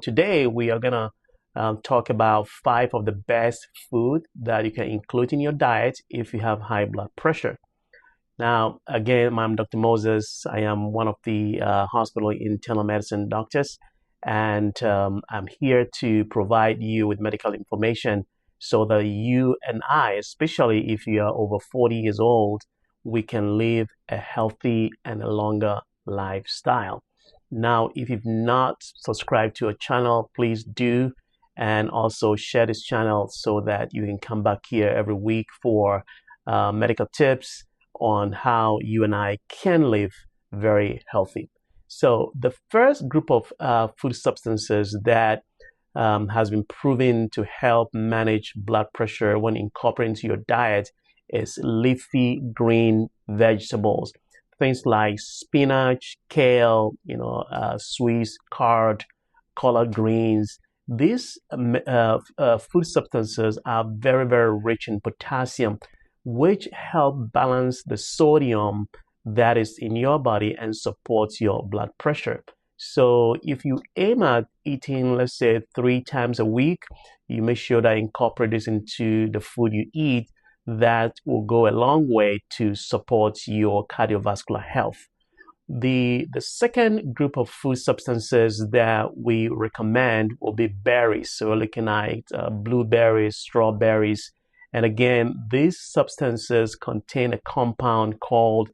today we are gonna talk about 5 of the best food that you can include in your diet if you have high blood pressure. Now, again, I'm Dr. Moses. I am one of the hospital internal medicine doctors, and I'm here to provide you with medical information so that you and I, especially if you are over 40 years old, we can live a healthy and a longer lifestyle. Now, if you've not subscribed to our channel, please do, and also share this channel so that you can come back here every week for medical tips on how you and I can live very healthy. So the first group of food substances that has been proven to help manage blood pressure when incorporated into your diet is leafy green vegetables. Things like spinach, kale, Swiss chard, collard greens. These food substances are very, very rich in potassium, which help balance the sodium that is in your body and supports your blood pressure. So if you aim at eating, let's say 3 times a week, you make sure that incorporate this into the food you eat. That will go a long way to support your cardiovascular health. The second group of food substances that we recommend will be berries. So we're looking at blueberries, strawberries, and again, these substances contain a compound called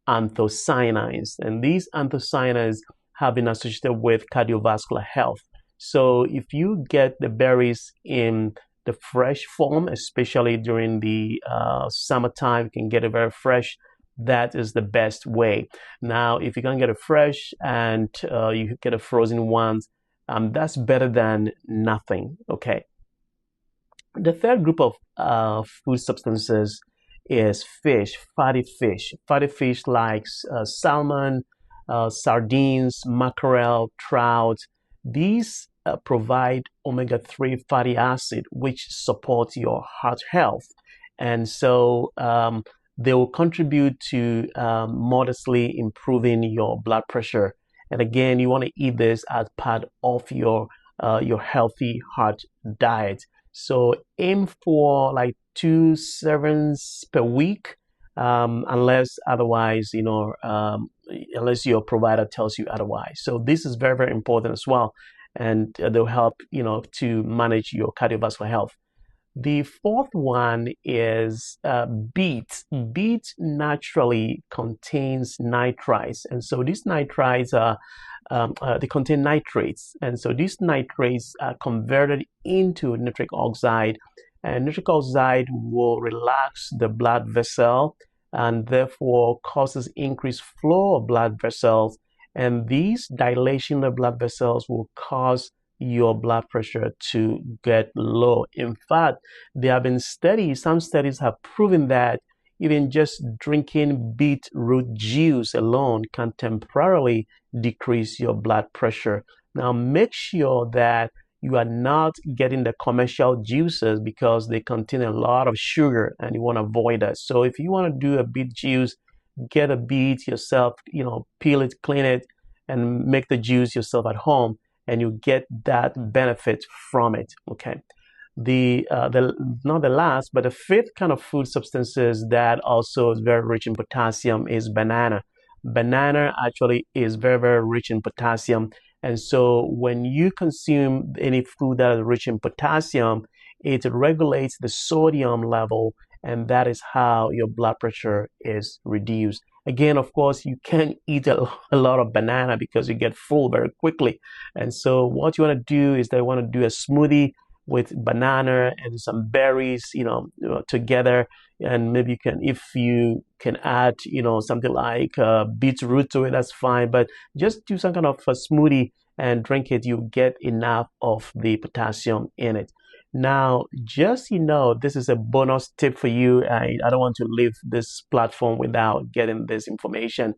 anthocyanins, and these anthocyanins have been associated with cardiovascular health. So if you get the berries in the fresh form, especially during the summertime, you can get it very fresh. That is the best way. Now, if you can get it fresh and you get a frozen ones, that's better than nothing. Okay. The third group of food substances is fish, fatty fish. Fatty fish like salmon, sardines, mackerel, trout. These provide omega-3 fatty acid, which supports your heart health. And so they will contribute to modestly improving your blood pressure. And again, you want to eat this as part of your healthy heart diet. So aim for like 2 servings per week, unless otherwise, unless your provider tells you otherwise. So this is very, very important as well, and they'll help, to manage your cardiovascular health. The fourth one is beets. Beets naturally contains nitrites, and so these nitrites are they contain nitrates, and so these nitrates are converted into nitric oxide, and nitric oxide will relax the blood vessel and therefore causes increased flow of blood vessels, and these dilation of blood vessels will cause your blood pressure to get low. In fact, there have been studies, some studies have proven that even just drinking beetroot juice alone can temporarily decrease your blood pressure. Now, make sure that you are not getting the commercial juices because they contain a lot of sugar and you want to avoid that. So if you want to do a beet juice, get a beet yourself, peel it, clean it, and make the juice yourself at home, and you get that benefit from it. Okay. Not the last, but the fifth kind of food substances that also is very rich in potassium is banana. Banana actually is very, very rich in potassium. And so when you consume any food that is rich in potassium, it regulates the sodium level, and that is how your blood pressure is reduced. Again, of course, you can't eat a lot of banana because you get full very quickly. And so what you want to do is that you want to do a smoothie with banana and some berries, together. And maybe if you can add, something like beetroot to it, that's fine. But just do some kind of a smoothie and drink it. You get enough of the potassium in it. Now, just this is a bonus tip for you. I don't want to leave this platform without getting this information,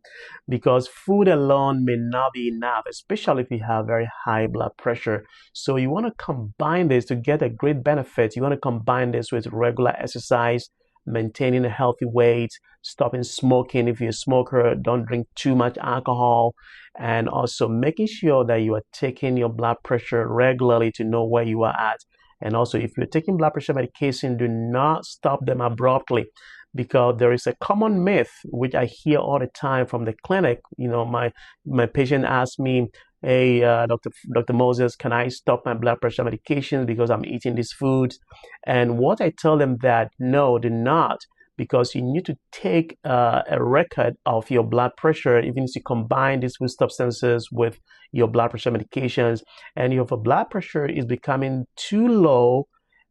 because food alone may not be enough, especially if you have very high blood pressure. So you want to combine this to get a great benefit. You want to combine this with regular exercise, maintaining a healthy weight, stopping smoking if you're a smoker, don't drink too much alcohol, and also making sure that you are taking your blood pressure regularly to know where you are at. And also, if you're taking blood pressure medication, do not stop them abruptly, because there is a common myth which I hear all the time from the clinic. My patient asks me, "Hey, Dr. Moses, can I stop my blood pressure medication because I'm eating these foods?" And what I tell them that no, do not, because you need to take a record of your blood pressure, even if you combine these food substances with your blood pressure medications, and if your blood pressure is becoming too low,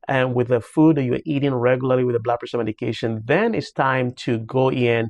and with the food that you're eating regularly with the blood pressure medication, then it's time to go in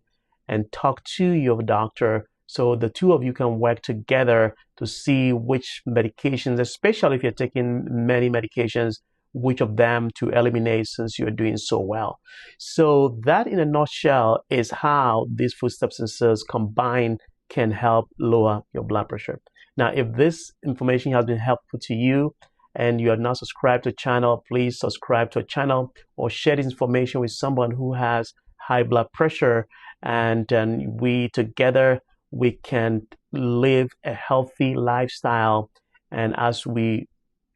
and talk to your doctor so the two of you can work together to see which medications, especially if you're taking many medications, which of them to eliminate since you're doing so well. So that in a nutshell is how these food substances combined can help lower your blood pressure. Now, if this information has been helpful to you and you are not subscribed to the channel, please subscribe to the channel or share this information with someone who has high blood pressure, and then we together we can live a healthy lifestyle. And as we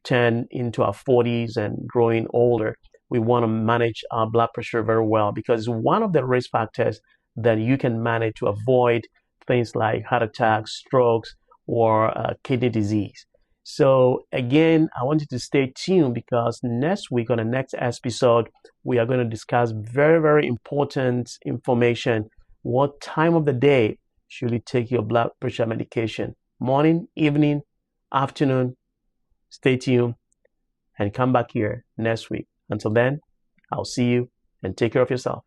turn into our 40s and growing older, we want to manage our blood pressure very well, because it's one of the risk factors that you can manage to avoid things like heart attacks, strokes, or kidney disease. So again, I want you to stay tuned, because next week on the next episode, we are going to discuss very, very important information. What time of the day should you take your blood pressure medication? Morning, evening, afternoon? Stay tuned and come back here next week. Until then, I'll see you, and take care of yourself.